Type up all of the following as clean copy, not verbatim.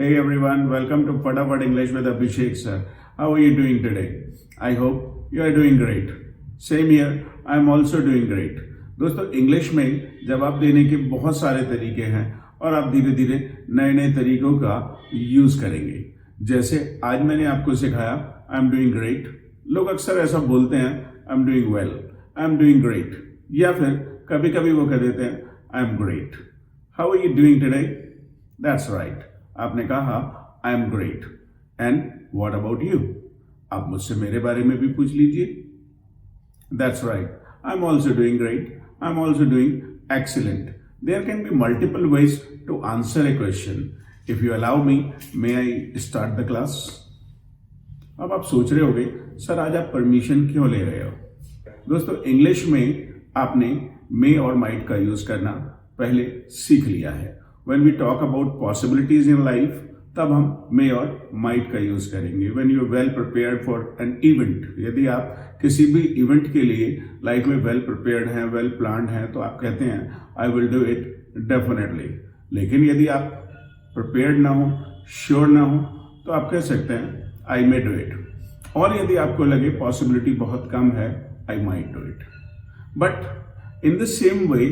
Hey everyone, welcome to Fatapat English with Abhishek sir. How are you doing today? I hope you are doing great. Same here, I am also doing great. दोस्तों English में जवाब देने के बहुत सारे तरीके हैं और आप धीरे धीरे नए नए तरीकों का यूज करेंगे। जैसे आज मैंने आपको सिखाया आई एम डूइंग ग्रेट। लोग अक्सर ऐसा बोलते हैं I am doing well, I am doing great, या फिर कभी कभी वो कह देते हैं I am great. How are you doing today? That's right, आपने कहा I am great. And what about you? आप मुझसे मेरे बारे में भी पूछ लीजिए। That's right, I am also doing great, I am also doing excellent. There can be multiple ways to answer a question. If you allow me, may I start the class? अब आप सोच रहे होंगे सर आज आप permission क्यों ले रहे हो? दोस्तों इंग्लिश में आपने मे और माइट का यूज करना पहले सीख लिया है। When we talk about possibilities in life, तब हम may और might का यूज करेंगे। When you are well prepared for an event, यदि आप किसी भी इवेंट के लिए लाइफ में वेल प्रिपेयर्ड हैं, वेल प्लान्ड हैं, तो आप कहते हैं I will do it definitely. लेकिन यदि आप प्रिपेयर्ड ना हो, श्योर ना हो, तो आप कह सकते हैं आई मे डू इट। और यदि आपको लगे पॉसिबिलिटी बहुत कम है, I might do it. But in the same way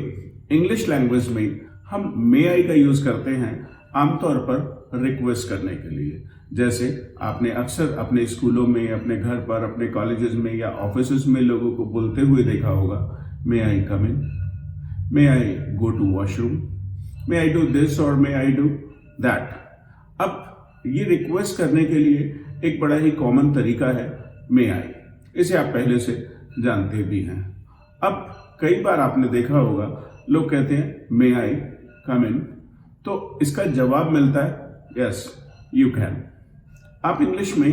English language में हम मे आई का यूज करते हैं आमतौर पर रिक्वेस्ट करने के लिए। जैसे आपने अक्सर अपने स्कूलों में, अपने घर पर, अपने कॉलेजेस में या ऑफिसेज में लोगों को बोलते हुए देखा होगा may I come in, may I go to washroom, may I do this और मे आई डू दैट। अब ये रिक्वेस्ट करने के लिए एक बड़ा ही कॉमन तरीका है मे आई। इसे आप पहले से जानते भी हैं। अब कई बार आपने देखा होगा लोग कहते हैं मे आई कम इन, तो इसका जवाब मिलता है यस यू कैन। आप इंग्लिश में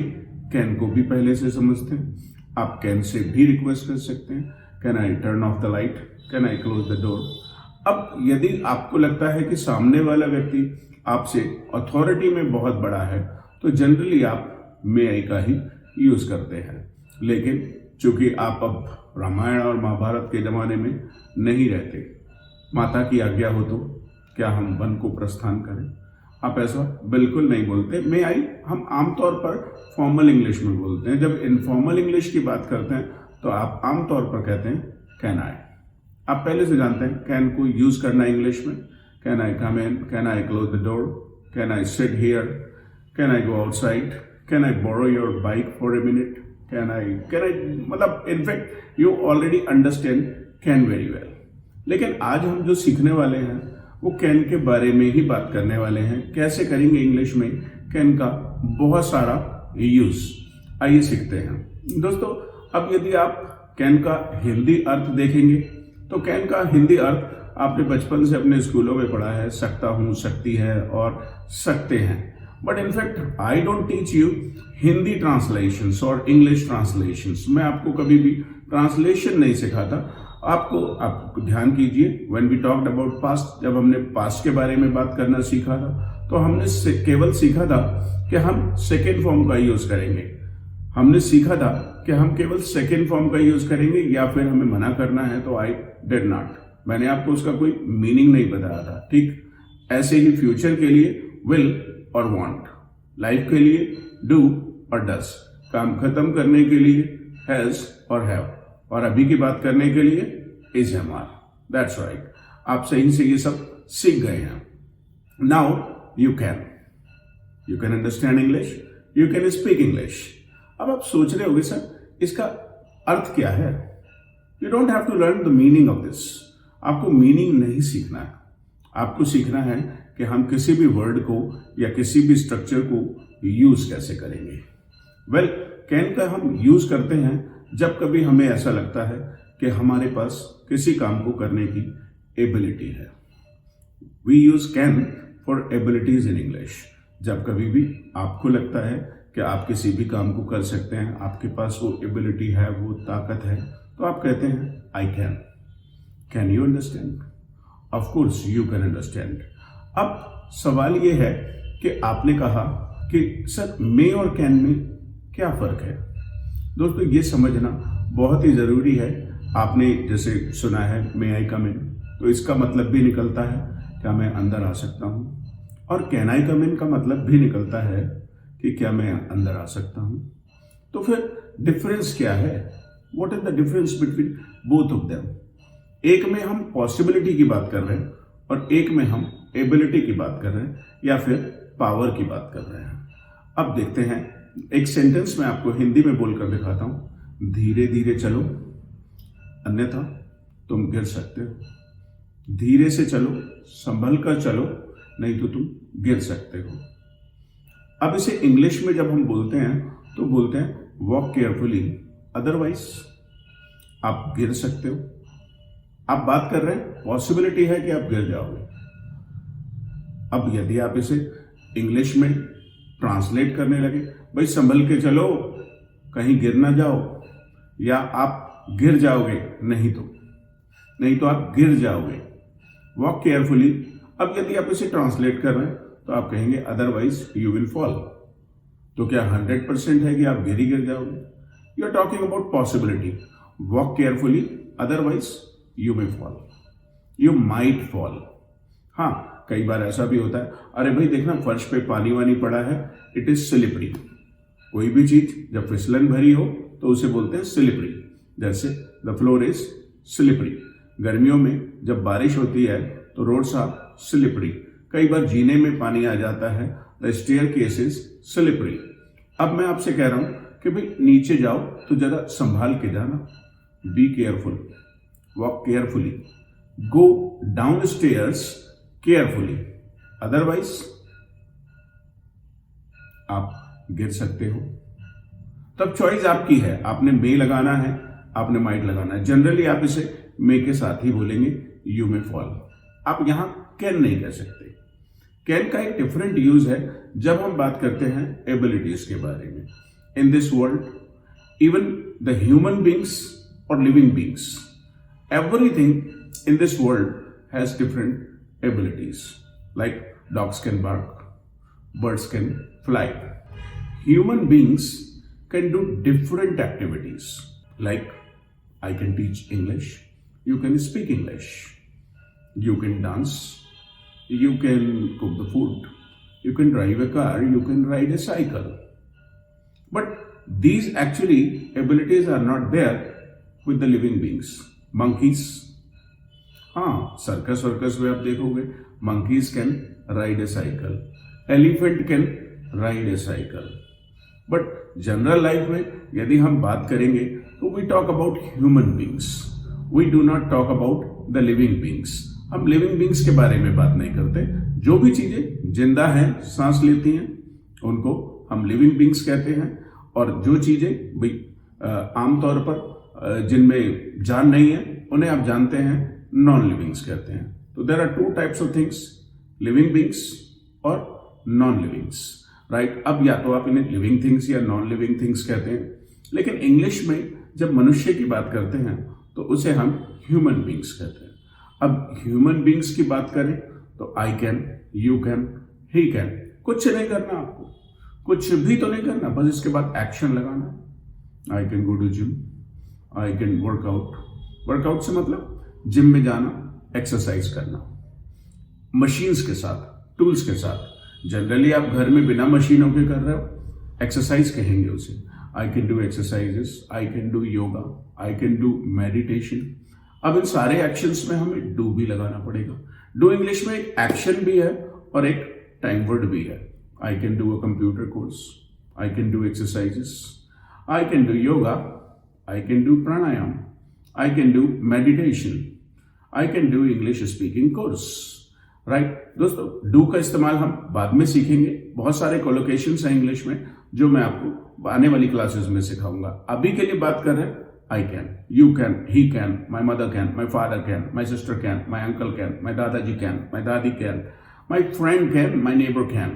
कैन को भी पहले से समझते हैं। आप कैन से भी रिक्वेस्ट कर सकते हैं, can I turn off the light, can I close the door. अब यदि आपको लगता है कि सामने वाला व्यक्ति आपसे अथॉरिटी में बहुत बड़ा है, तो जनरली आप मे आई का ही यूज करते हैं। लेकिन चूंकि आप अब रामायण और महाभारत के जमाने में नहीं रहते, माता की आज्ञा हो तो क्या हम वन को प्रस्थान करें, आप ऐसा बिल्कुल नहीं बोलते। मे आई हम आमतौर पर फॉर्मल इंग्लिश में बोलते हैं। जब इनफॉर्मल इंग्लिश की बात करते हैं तो आप आमतौर पर कहते हैं कैन आई। आप पहले से जानते हैं कैन को यूज करना इंग्लिश में। Can I come in, can I close the door, can I sit here, can I go outside, can I borrow your bike for a minute, can I मतलब in fact you already understand can very well. लेकिन आज हम जो सीखने वाले हैं वो can के बारे में ही बात करने वाले हैं। कैसे करेंगे इंग्लिश में कैन का बहुत सारा यूज, आइए सीखते हैं। दोस्तों अब यदि आप कैन का हिंदी अर्थ देखेंगे तो कैन का हिंदी अर्थ आपने बचपन से अपने स्कूलों में पढ़ा है, सकता हूं, सकती है और सकते हैं। But in fact I don't teach you Hindi translations और इंग्लिश ट्रांसलेशंस। मैं आपको कभी भी ट्रांसलेशन नहीं सिखाता। आपको ध्यान कीजिए, when we talked about past, जब हमने पास्ट के बारे में बात करना सीखा था तो हमने केवल सीखा था कि हम सेकेंड फॉर्म का यूज करेंगे। हमने सीखा था कि हम केवल सेकेंड फॉर्म का यूज करेंगे, या फिर हमें मना करना है तो आई डिड नॉट। मैंने आपको उसका कोई मीनिंग नहीं बताया था। ठीक ऐसे ही फ्यूचर के लिए विल और वांट, लाइफ के लिए डू और डज, काम खत्म करने के लिए हैज और हैव, और अभी की बात करने के लिए is am are. That's right, आप सही से ये सब सीख गए हैं। Now you can understand English, you can speak English. अब आप सोच रहे होंगे सर इसका अर्थ क्या है? You don't have to learn the meaning of this. आपको मीनिंग नहीं सीखना है, आपको सीखना है कि हम किसी भी वर्ड को या किसी भी स्ट्रक्चर को यूज कैसे करेंगे। वेल कैन का हम यूज करते हैं जब कभी हमें ऐसा लगता है कि हमारे पास किसी काम को करने की एबिलिटी है। We use can for abilities in English. जब कभी भी आपको लगता है कि आप किसी भी काम को कर सकते हैं, आपके पास वो एबिलिटी है, वो ताकत है, तो आप कहते हैं I can. Can you understand? Of course you can understand. अब सवाल ये है कि आपने कहा कि सर मे और कैन में क्या फर्क है? दोस्तों ये समझना बहुत ही जरूरी है। आपने जैसे सुना है मे आई कम इन, तो इसका मतलब भी निकलता है क्या मैं अंदर आ सकता हूँ? और कैन आई कम इन का मतलब भी निकलता है कि क्या मैं अंदर आ सकता हूं। तो फिर डिफरेंस क्या है? What is the difference between both of them? एक में हम पॉसिबिलिटी की बात कर रहे हैं और एक में हम एबिलिटी की बात कर रहे हैं या फिर पावर की बात कर रहे हैं। अब देखते हैं, एक सेंटेंस मैं आपको हिंदी में बोलकर दिखाता हूं। धीरे धीरे चलो, अन्यथा तुम गिर सकते हो। धीरे से चलो, संभल कर चलो, नहीं तो तुम गिर सकते हो। अब इसे इंग्लिश में जब हम बोलते हैं तो बोलते हैं वॉक केयरफुली, अदरवाइज आप गिर सकते हो। आप बात कर रहे हैं पॉसिबिलिटी है कि आप गिर जाओगे। अब यदि आप इसे इंग्लिश में ट्रांसलेट करने लगे, भाई संभल के चलो कहीं गिर ना जाओ, या आप गिर जाओगे, नहीं तो आप गिर जाओगे, वॉक केयरफुली। अब यदि आप इसे ट्रांसलेट कर रहे हैं तो आप कहेंगे अदरवाइज यू विल फॉल। तो क्या 100% है कि आप गिर ही गिर जाओगे? You are talking about possibility. Walk carefully, otherwise you may fall, you might fall. हाँ, कई बार ऐसा भी होता है, अरे भाई देखना फर्श पे पानी वानी पड़ा है, इट इज स्लिपरी। कोई भी चीज जब फिसलन भरी हो तो उसे बोलते हैं स्लिपरी। जैसे द फ्लोर इज स्लिपरी। गर्मियों में जब बारिश होती है तो रोड्स आर स्लिपरी। कई बार जीने में पानी आ जाता है, द स्टेयरकेस इज स्लिपरी। अब मैं आपसे कह रहा हूं कि भाई नीचे जाओ तो जरा संभाल के जाना, be careful, walk carefully, go down stairs carefully, otherwise आप गिर सकते हो। तब चॉइस आपकी है, आपने मे लगाना है, आपने माइट लगाना है। जनरली आप इसे मे के साथ ही बोलेंगे, यू मे फॉल। आप यहां कैन नहीं कह सकते। कैन का एक डिफरेंट यूज है जब हम बात करते हैं एबिलिटीज के बारे में। In this world, even the human beings और living beings, everything in this world has different abilities. Like dogs can bark, birds can fly. Human beings can do different activities. Like I can teach English, you can speak English, you can dance, you can cook the food, you can drive a car, you can ride a cycle. But these actually abilities are not there with the living beings. Monkeys, हाँ, circus workers में आप देखोगे monkeys can ride a cycle, elephant can ride a cycle. But general life में यदि हम बात करेंगे तो we talk about human beings, we do not talk about the living beings. हम लिविंग बींग्स के बारे में बात नहीं करते। जो भी चीजें जिंदा हैं, सांस लेती हैं, उनको हम लिविंग बींग्स कहते हैं। और जो चीजें भाई आमतौर पर जिनमें जान नहीं है, उन्हें आप जानते हैं नॉन लिविंग्स कहते हैं। तो there are two types of things, living beings और नॉन लिविंग्स, राइट। अब या तो आप इन्हें लिविंग थिंग्स या नॉन लिविंग थिंग्स कहते हैं, लेकिन इंग्लिश में जब मनुष्य की बात करते हैं तो उसे हम ह्यूमन बींग्स कहते हैं। अब ह्यूमन बींग्स की बात करें तो I can, you can, he can. कुछ नहीं करना आपको, कुछ भी तो नहीं करना, बस इसके बाद एक्शन लगाना। I can go to gym, I can workout. Workout से मतलब जिम में जाना, एक्सरसाइज करना, मशीन्स के साथ, टूल्स के साथ। जनरली आप घर में बिना मशीनों के कर रहे हो, एक्सरसाइज कहेंगे उसे। I can do exercises, I can do yoga, I can do meditation. अब इन सारे एक्शंस में हमें डू भी लगाना पड़ेगा। डू इंग्लिश में एक एक्शन भी है और एक टाइम वर्ड भी है। I can do a computer course, I can do exercises, I can do yoga, I can do pranayam, I can do meditation, I can do English speaking course, right? दोस्तों, do का इस्तेमाल हम बाद में सीखेंगे। बहुत सारे कोलोकेशंस हैं इंग्लिश में जो मैं आपको आने वाली क्लासेस में सिखाऊंगा। अभी के लिए बात कर रहे हैं I can, you can, he can, my mother can, my father can, my sister can, my uncle can, my दादाजी can, my दादी can, my friend can, my neighbor can.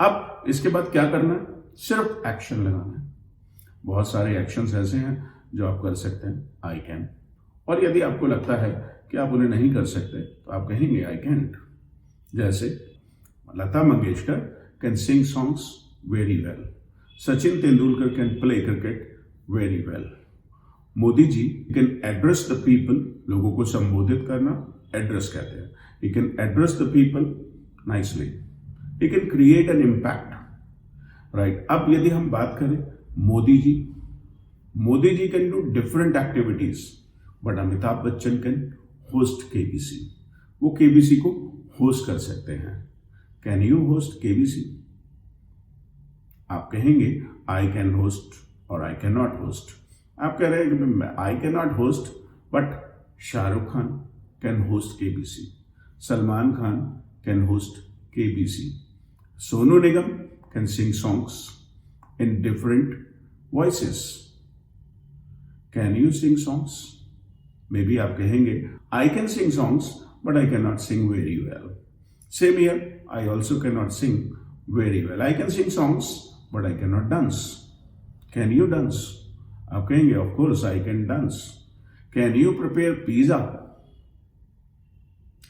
अब इसके बाद क्या करना है? सिर्फ एक्शन लगाना है। बहुत सारे एक्शंस ऐसे हैं जो आप कर सकते हैं, आई कैन। और यदि आपको लगता है कि आप उन्हें नहीं कर सकते तो आप कहेंगे आई कैंट। जैसे Lata Mangeshkar can sing songs very well, Sachin Tendulkar can play cricket very well, Modi ji can address the people, लोगों को संबोधित करना एड्रेस कहते हैं, he can address the people nicely, he can create an impact, right? अब यदि हम बात करें Modi ji can do different activities, but Amitabh Bachchan can host KBC. वो KBC को होस्ट कर सकते हैं. Can you host KBC? आप कहेंगे I can host और I cannot host. आप कह रहे हैं कि I cannot host, but Shahrukh Khan can host KBC. Salman Khan can host KBC. Sonu Nigam can sing songs in different voices. Can you sing songs? Maybe आप कहेंगे I can sing songs, but I cannot sing very well. Same here, I also cannot sing very well. I can sing songs, but I cannot dance. Can you dance? आप कहेंगे of course I can dance. Can you prepare pizza?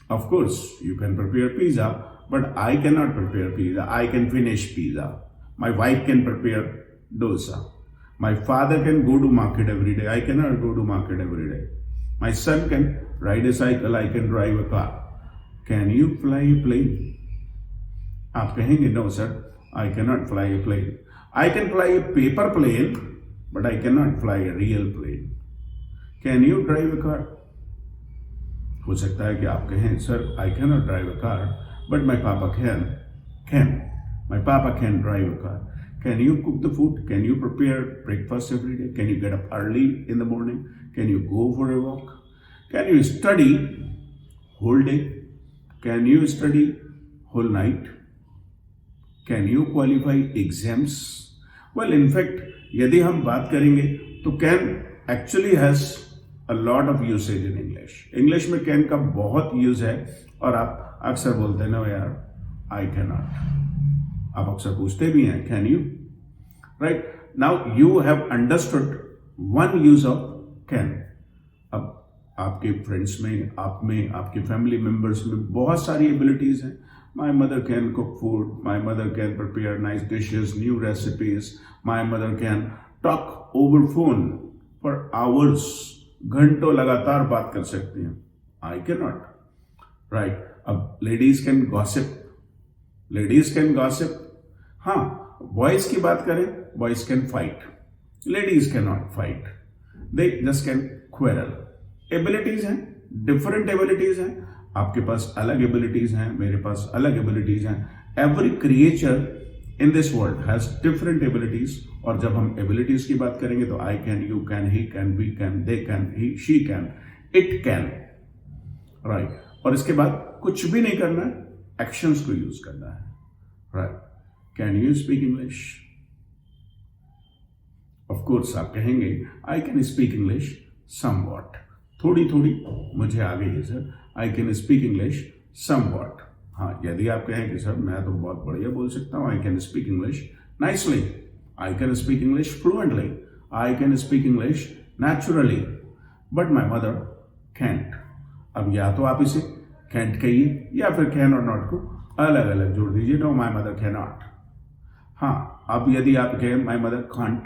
Of course you can prepare pizza, but I cannot prepare pizza. I can finish pizza. My wife can prepare dosa. My father can go to market every day. I cannot go to market every day. My son can ride a cycle. I can drive a car. Can you fly a plane? आप कहेंगे no sir, I cannot fly a plane. I can fly a paper plane, but I cannot fly a real plane. Can you drive a car? हो सकता है कि आप कहें sir, I cannot drive a car, but my papa can. My papa can drive a car. Can you cook the food? Can you prepare breakfast every day? Can you get up early in the morning? Can you go for a walk? Can you study whole day? Can you study whole night? Can you qualify exams? Well, in fact, यदि हम बात करेंगे तो can actually has a lot of usage in English. English में can का बहुत use है और आप अक्सर बोलते हैं ना यार I cannot. आप अक्सर पूछते भी हैं can you? Right? Now you have understood one use of can. अब आपके फ्रेंड्स में, आप में, आपके फैमिली मेंबर्स में बहुत सारी एबिलिटीज हैं. My mother can cook food. My mother can prepare nice dishes, new recipes. My mother can talk over phone for hours. घंटों लगातार बात कर सकती हैं. I cannot. Right? अब ladies can gossip. Ladies can gossip. हाँ, boys की बात करें, boys can fight. Ladies cannot fight. They just can quarrel. Abilities हैं, different abilities हैं. आपके पास अलग एबिलिटीज हैं, मेरे पास अलग एबिलिटीज हैं. Every creature in this world has different abilities. और जब हम एबिलिटीज की बात करेंगे तो I can, you can, he can, we can, they can, he, she can, it can. Right? और इसके बाद कुछ भी नहीं करना है, एक्शंस को यूज करना है. Right? Can you speak English? Of course आप कहेंगे आई कैन स्पीक इंग्लिश समवॉट. थोड़ी थोड़ी मुझे आ गई है sir. I can speak English somewhat. हाँ, यदि आप कहें कि सर मैं तो बहुत बढ़िया बोल सकता हूँ, I can speak English nicely, I can speak English fluently, I can speak English naturally, but my mother can't. अब या तो आप इसे कैंट कहिए या फिर कैन और नॉट को अलग अलग जोड़ दीजिए. No, my mother can not. हाँ, अब यदि आप कहें माई मदर कांट,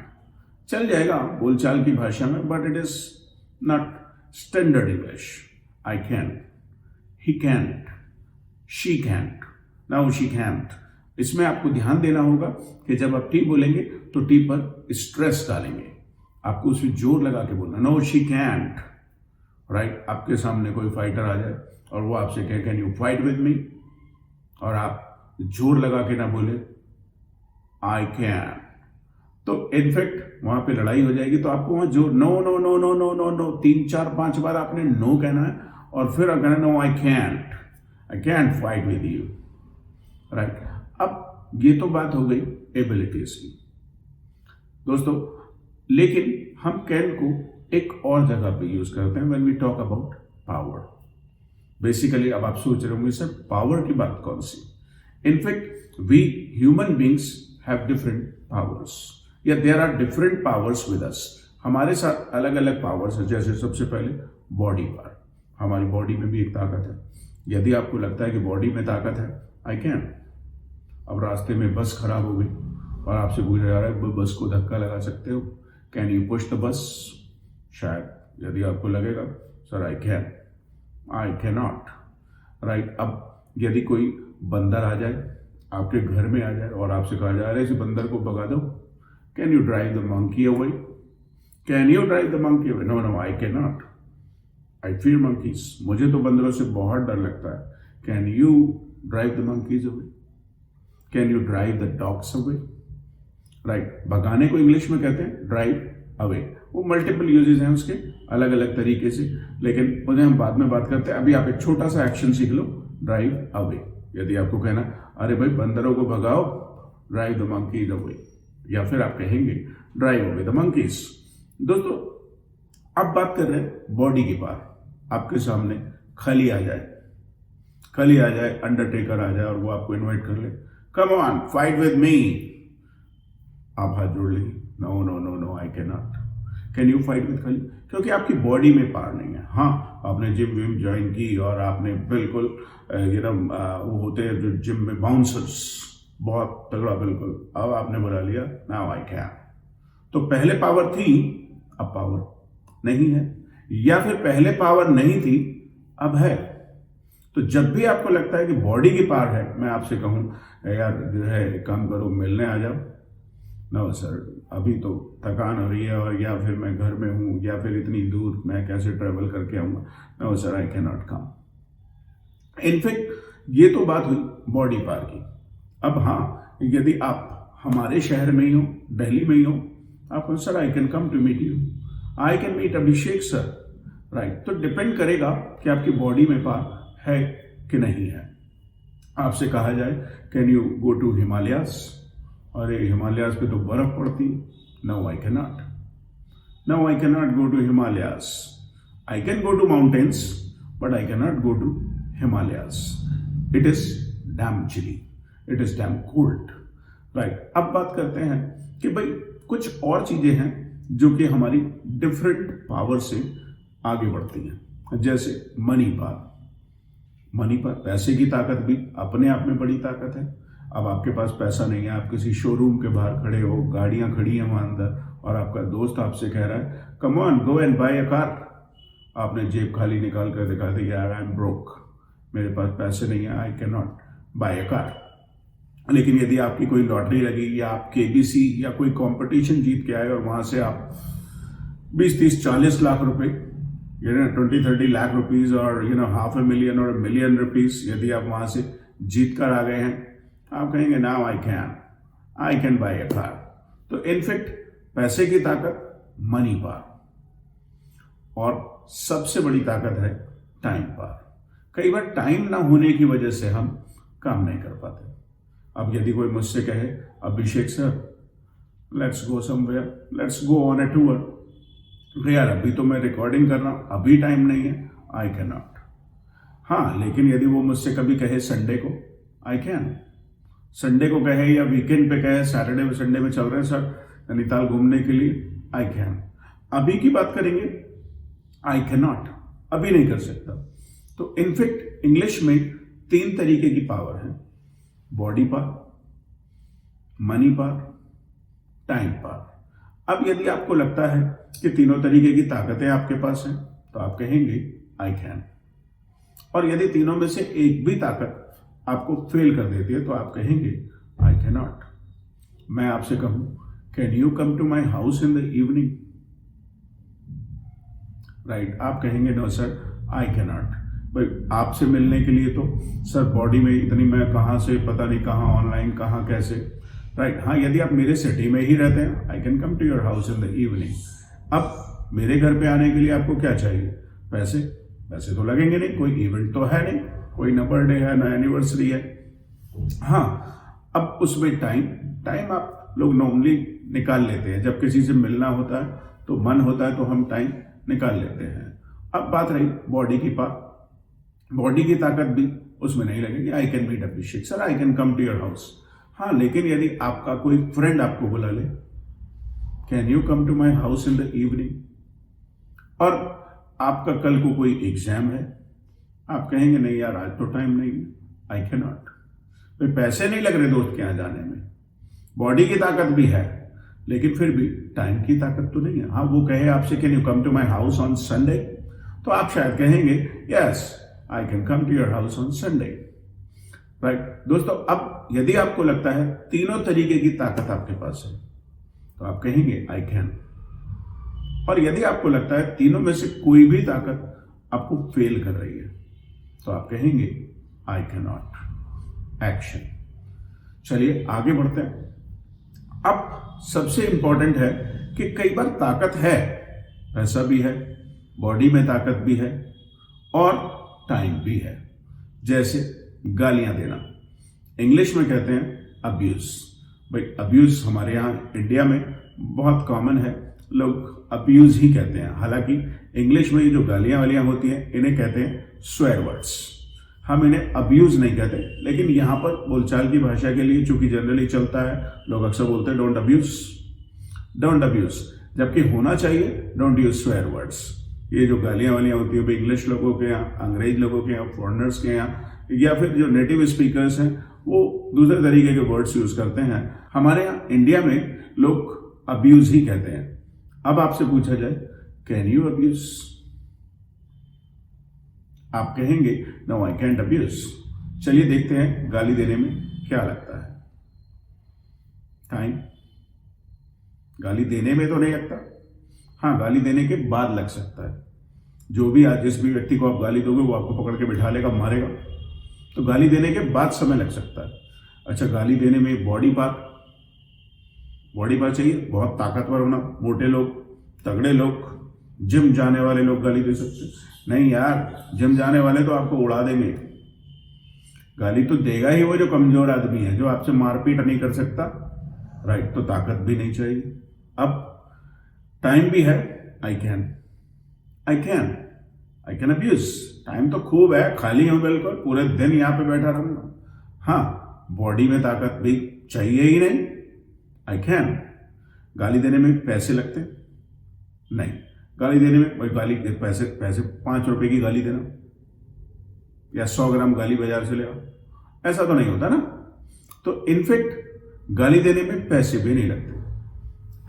चल जाएगा बोलचाल की भाषा में, but it is not standard English. I can, he can't, she can't, now she can't. इसमें आपको ध्यान देना होगा कि जब आप टी बोलेंगे तो टी पर स्ट्रेस डालेंगे. आपको उसमें जोर लगा के बोलना. No, she can't. राइट? आपके सामने कोई फाइटर आ जाए और वो आपसे कहे कैन यू फाइट विद मी, और आप जोर लगा के ना बोले आई कैन, तो इनफैक्ट वहां पे लड़ाई हो जाएगी. तो आपको वहां जोर, no no no no no no no, 3-4-5 बार आपने नो कहना है और फिर कहना no I can't fight with you. Right? अब ये तो बात हो गई एबिलिटीज की दोस्तों. लेकिन हम कैन को एक और जगह पे यूज करते हैं when we talk about power. Basically अब आप सोच रहे होंगे सर पावर की बात कौन सी. In fact we human beings have different powers, या there are different powers with us. हमारे साथ अलग अलग पावर्स हैं. जैसे सबसे पहले बॉडी पावर. हमारी बॉडी में भी एक ताकत है. यदि आपको लगता है कि बॉडी में ताकत है, आई कैन. अब रास्ते में बस खराब हो गई और आपसे पूछा जा रहा है बस को धक्का लगा सकते हो, can you push the bus? शायद यदि आपको लगेगा sir I can not. Right? अब यदि कोई बंदर आ जाए आपके घर में आ जाए और आपसे कहा जा रहा है इस बंदर को भगा दो, can you drive the monkey away? Can you drive the monkey away? No no, I can not, I fear monkeys, मुझे तो बंदरों से बहुत डर लगता है। Can you drive the monkeys away? Can you drive the dogs away? Right, भगाने को इंग्लिश में कहते हैं ड्राइव अवे। वो मल्टीपल यूजेस हैं उसके, अलग अलग तरीके से, लेकिन उन्हें हम बाद में बात करते हैं। अभी आप एक छोटा सा एक्शन सीख लो, ड्राइव अवे। यदि आपको कहना अरे भाई बंदरों को भगाओ, ड्राइव द मंकीज अवे, या फिर आप कहेंगे ड्राइव अवे द मंकीज। दोस्तों अब बात कर रहे हैं बॉडी की पार। आपके सामने खली आ जाए, अंडरटेकर आ जाए और वो आपको इन्वाइट कर ले, come on fight with me, आप हाथ जोड़ लेंगे, no no no no, I can not. Can you fight with Khali? क्योंकि आपकी बॉडी में पार नहीं है। हाँ, आपने जिम विम ज्वाइन की और आपने बिल्कुल वो होते हैं जो जिम में बाउंसर्स, बहुत तगड़ा बिल्कुल, अब आपने बुला लिया, नाउ आई कैन। तो पहले पावर थी, अब पावर नहीं है, या फिर पहले पावर नहीं थी, अब है। तो जब भी आपको लगता है कि बॉडी की पार है, मैं आपसे कहूं यार जो है एक काम करो, मिलने आ जाओ, नो सर अभी तो थकान हो रही है, और या फिर मैं घर में हूँ, या फिर इतनी दूर मैं कैसे ट्रेवल करके आऊँगा, no sir I can not come. In fact ये तो बात हुई बॉडी पार की। अब हाँ, यदि आप हमारे शहर में ही हो, दिल्ली में ही हो, आप कहो sir I can come to meet you, I can meet Abhishek sir, right. तो डिपेंड करेगा कि आपकी बॉडी में पार है कि नहीं है। आपसे कहा जाए can you go to Himalayas, अरे हिमालयास पे तो बर्फ पड़ती है, no I can not, no I can not go to Himalayas. I can go to mountains but I can not go to Himalayas, it is damn chilly, it is damn cold, right. अब बात करते हैं कि भाई कुछ और चीजें हैं जो कि हमारी डिफरेंट पावर से आगे बढ़ती हैं, जैसे मनी पावर। मनी पर पैसे की ताकत भी अपने आप में बड़ी ताकत है। अब आपके पास पैसा नहीं है, आप किसी शोरूम के बाहर खड़े हो, गाड़ियां खड़ी हैं वहां अंदर, और आपका दोस्त आपसे कह रहा है come on go and buy a car. आपने जेब खाली निकाल कर दिखा दी, यार आई एम ब्रोक, मेरे पास पैसे नहीं है, I can not buy a car. लेकिन यदि आपकी कोई लॉटरी लगी, या आप केबीसी या कोई कंपटीशन जीत के आए, और वहां से आप 20, 30, 40 लाख रुपए, 20-30 लाख रुपीज, और $500,000 और $1 million रुपीज यदि आप वहां से जीत कर आ गए हैं, आप कहेंगे now I can buy a car. तो इनफैक्ट पैसे की ताकत मनी पावर, और सबसे बड़ी ताकत है टाइम पावर। कई बार टाइम ना होने की वजह से हम काम नहीं कर पाते। अब यदि कोई मुझसे कहे Abhishek sir let's go somewhere, let's go on a tour, यार अभी तो मैं रिकॉर्डिंग कर रहा हूं, अभी टाइम नहीं है, आई कैन नॉट। हाँ, लेकिन यदि वो मुझसे कभी कहे संडे को, आई कैन। संडे को कहे या वीकेंड पे कहे, सैटरडे में संडे में चल रहे हैं सर नैनीताल घूमने के लिए, आई कैन। अभी की बात करेंगे, आई कैन नॉट, अभी नहीं कर सकता। तो इनफैक्ट इंग्लिश में 3 तरीके की पावर है, body power, money power, time power. अब यदि आपको लगता है कि तीनों तरीके की ताकतें आपके पास हैं, तो आप कहेंगे आई कैन। और यदि तीनों में से एक भी ताकत आपको फेल कर देती है, तो आप कहेंगे आई कैन नॉट। मैं आपसे कहूं can you come to my house in the evening, right, आप कहेंगे no sir I can not. भाई आपसे मिलने के लिए तो सर बॉडी में इतनी, मैं कहां से, पता नहीं कहां, ऑनलाइन कहां, कैसे, राइट। हाँ, यदि आप मेरे सिटी में ही रहते हैं, I can come to your house in the evening. अब मेरे घर पे आने के लिए आपको क्या चाहिए? पैसे। पैसे तो लगेंगे नहीं, कोई इवेंट तो है नहीं, कोई ना बर्थडे है ना एनिवर्सरी है। हाँ, अब उसमें टाइम आप लोग नॉर्मली निकाल लेते हैं, जब किसी से मिलना होता है तो मन होता है तो हम टाइम निकाल लेते हैं। अब बात रही बॉडी की बॉडी की ताकत भी उसमें नहीं लगेगी। I can meet Abhishek sir, I can come to your house. हाँ, लेकिन यदि आपका कोई फ्रेंड आपको बुला ले, can you come to my house in the evening, और आपका कल को कोई एग्जाम है, आप कहेंगे नहीं यार आज तो टाइम नहीं है, आई कैन नॉट। तो पैसे नहीं लग रहे दोस्त के यहां जाने में, बॉडी की ताकत भी है, लेकिन फिर भी टाइम की ताकत तो नहीं है। हाँ, वो कहे आपसे can you come to my house on Sunday, तो आप शायद कहेंगे yes I can come to your house on Sunday. Right दोस्तों, अब यदि आपको लगता है तीनों तरीके की ताकत आपके पास है तो आप कहेंगे आई कैन। और यदि आपको लगता है तीनों में से कोई भी ताकत आपको फेल कर रही है तो आप कहेंगे आई कैन नॉट। एक्शन। चलिए आगे बढ़ते हैं। अब सबसे इंपॉर्टेंट है कि कई बार ताकत है, पैसा भी है, बॉडी में ताकत भी है और टाइम भी है। जैसे गालियां देना, इंग्लिश में कहते हैं अब्यूज। भाई अब्यूज हमारे यहाँ इंडिया में बहुत कॉमन है, लोग अब्यूज ही कहते हैं। हालांकि इंग्लिश में ये जो गालियां वालियां होती हैं इन्हें कहते हैं स्वेयर वर्ड्स, हम इन्हें अब्यूज नहीं कहते। लेकिन यहाँ पर बोलचाल की भाषा के लिए चूंकि जनरली चलता है, लोग अक्सर बोलते हैं डोंट अब्यूज, डोंट अब्यूज, जबकि होना चाहिए डोंट यूज स्वेयर वर्ड्स। ये जो गालियां वालियां होती है इंग्लिश लोगों के यहाँ, अंग्रेज लोगों के यहाँ, फॉरेनर्स के यहाँ, या फिर जो नेटिव स्पीकर्स हैं वो दूसरे तरीके के वर्ड्स यूज करते हैं। हमारे यहाँ इंडिया में लोग अब्यूज ही कहते हैं। अब आपसे पूछा जाए कैन यू अब्यूज, आप कहेंगे नो आई कैंट अब्यूज। चलिए देखते हैं गाली देने में क्या लगता है। टाइम, गाली देने में तो नहीं लगता, हाँ गाली देने के बाद लग सकता है। जो भी आज जिस भी व्यक्ति को आप गाली दोगे वो आपको पकड़ के बिठा लेगा, मारेगा, तो गाली देने के बाद समय लग सकता है। अच्छा, गाली देने में बॉडी पार्ट चाहिए, बहुत ताकतवर होना, मोटे लोग, तगड़े लोग, जिम जाने वाले लोग गाली दे सकते हैं। नहीं यार, जिम जाने वाले तो आपको उड़ा देंगे, गाली तो देगा ही वो जो कमजोर आदमी है, जो आपसे मारपीट नहीं कर सकता, राइट। तो ताकत भी नहीं चाहिए। अब टाइम भी है, आई कैन अब्यूज। टाइम तो खूब है, खाली हूं बिल्कुल, पूरे दिन यहां पे बैठा रहूंगा। हाँ, बॉडी में ताकत भी चाहिए ही नहीं, आई कैन। गाली देने में पैसे लगते नहीं, गाली देने में भाई गाली पैसे 5 रुपए की गाली देना या 100 ग्राम गाली बाजार से ले आओ, ऐसा तो नहीं होता ना। तो इनफैक्ट गाली देने में पैसे भी नहीं लगते,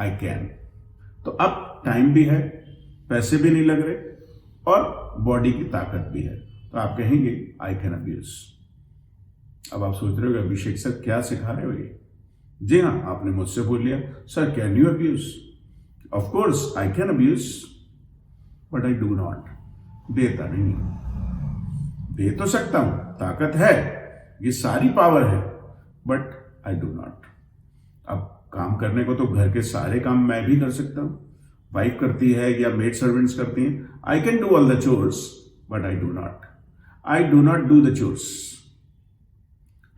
आई कैन। तो अब टाइम भी है, पैसे भी नहीं लग रहे और बॉडी की ताकत भी है, तो आप कहेंगे आई कैन अब्यूज। अब आप सोच रहे हो अभिषेक सर क्या सिखा रहे हो ये? जी हाँ, आपने मुझसे पूछ लिया sir can you abuse. Of course I can abuse but I do not. देता नहीं, दे तो सकता हूं, ताकत है, ये सारी पावर है, बट आई डू नॉट। अब काम करने को तो घर के सारे काम मैं भी कर सकता हूं, वाइफ करती है या मेड सर्वेंट्स करती हैं। I can do all the chores but I do not. I do not do the chores.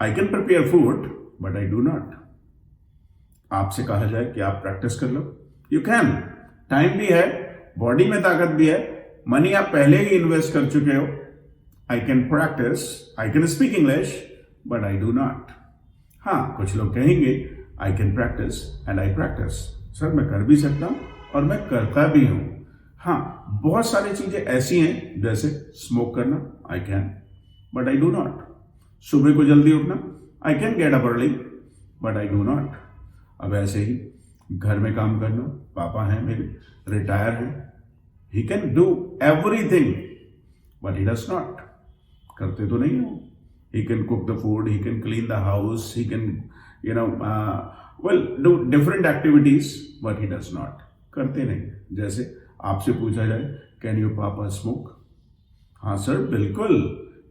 I can prepare food but I do not. आपसे कहा जाए कि आप प्रैक्टिस कर लो, यू कैन। टाइम भी है, बॉडी में ताकत भी है, मनी आप पहले ही इन्वेस्ट कर चुके हो। I can practice, I can speak English but I do not. हाँ, कुछ लोग कहेंगे I can practice and I practice. Sir मैं कर भी सकता हूं और मैं करता भी हूं। हाँ, बहुत सारी चीजें ऐसी हैं जैसे स्मोक करना, आई can but I do not. सुबह को जल्दी उठना, I can get up early but I do not. अब ऐसे ही घर में काम करना, पापा हैं मेरे, रिटायर हैं, he can do everything but he does not. करते तो नहीं हो। He can cook the food, he can clean the house, he can do different activities but he does not. करते नहीं। जैसे आपसे पूछा जाए कैन यू पापा स्मोक, हाँ सर बिल्कुल,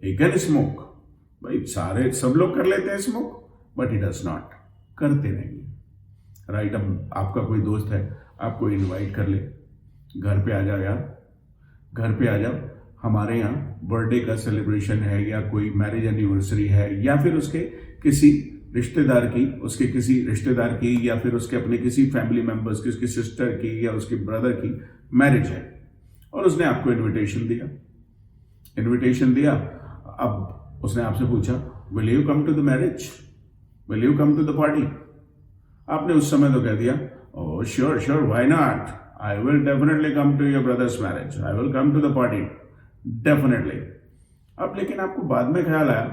ही कैन स्मोक। भाई सब लोग कर लेते हैं smoke but he does not. करते नहीं, राइट। अब आपका कोई दोस्त है, आपको इनवाइट कर ले, घर पे आ जाओ यार, घर पे आ जाओ, हमारे यहाँ बर्थडे का सेलिब्रेशन है या कोई मैरिज एनिवर्सरी है या फिर उसके किसी रिश्तेदार की, उसके किसी रिश्तेदार की या फिर उसके अपने किसी फैमिली मेंबर्स की, उसकी सिस्टर की या उसके ब्रदर की मैरिज है और उसने आपको इनविटेशन दिया। अब उसने आपसे पूछा will you come to the marriage, will you come to the party. आपने उस समय तो कह दिया oh sure why not, I will definitely come to your brother's marriage, I will come to the party definitely. अब लेकिन आपको बाद में ख्याल आया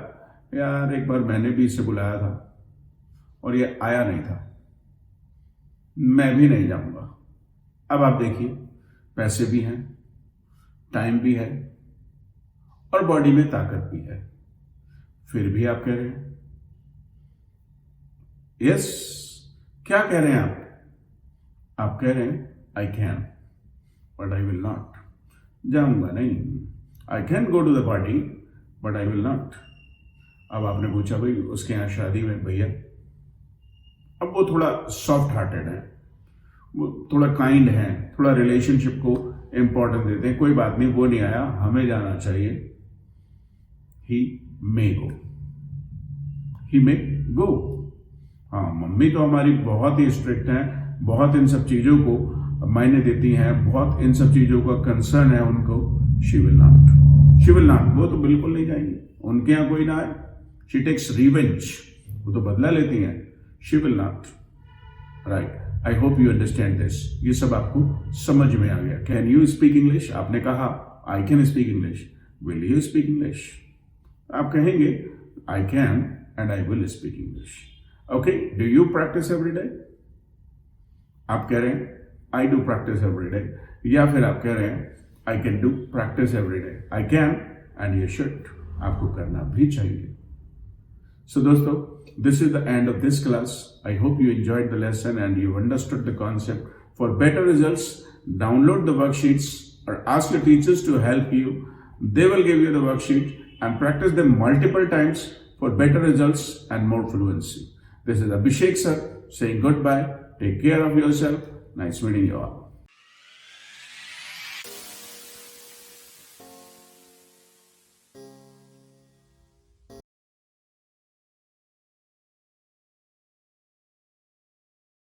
यार एक बार मैंने भी इसे बुलाया था और ये आया नहीं था, मैं भी नहीं जाऊंगा। अब आप देखिए, पैसे भी हैं, टाइम भी है और बॉडी में ताकत भी है, फिर भी आप कह रहे हैं यस। क्या कह रहे हैं आप कह रहे हैं I can but I will not, जाऊंगा नहीं। I can go to the party but I will not. अब आपने पूछा भाई उसके यहाँ शादी में भैया, अब वो थोड़ा सॉफ्ट हार्टेड है, वो थोड़ा काइंड है, थोड़ा रिलेशनशिप को इंपॉर्टेंस देते हैं, कोई बात नहीं वो नहीं आया, हमें जाना चाहिए। ही मे गो, ही मे गो। हाँ, मम्मी तो हमारी बहुत ही स्ट्रिक्ट है, बहुत इन सब चीजों को मायने देती हैं, बहुत इन सब चीजों का कंसर्न है उनको। शी विल नॉट, वो तो बिल्कुल नहीं जाएंगी, उनके यहाँ कोई ना आए। शी टेक्स रिवेंज, वो तो बदला लेती हैं। She will not, right. I hope you understand this. ये सब आपको समझ में आ गया। Can you speak English? आपने कहा आई can speak English, will you speak English? आप कहेंगे I can and I will speak English. Okay, do you practice every day? आप कह रहे हैं I do practice every day, या फिर आप कह रहे हैं I can do practice every day. I can and you should, आपको करना भी चाहिए। So दोस्तों, this is the end of this class. I hope you enjoyed the lesson and you understood the concept. For better results, download the worksheets or ask your teachers to help you. They will give you the worksheet and practice them multiple times for better results and more fluency. This is Abhishek sir saying goodbye. Take care of yourself. Nice meeting you all.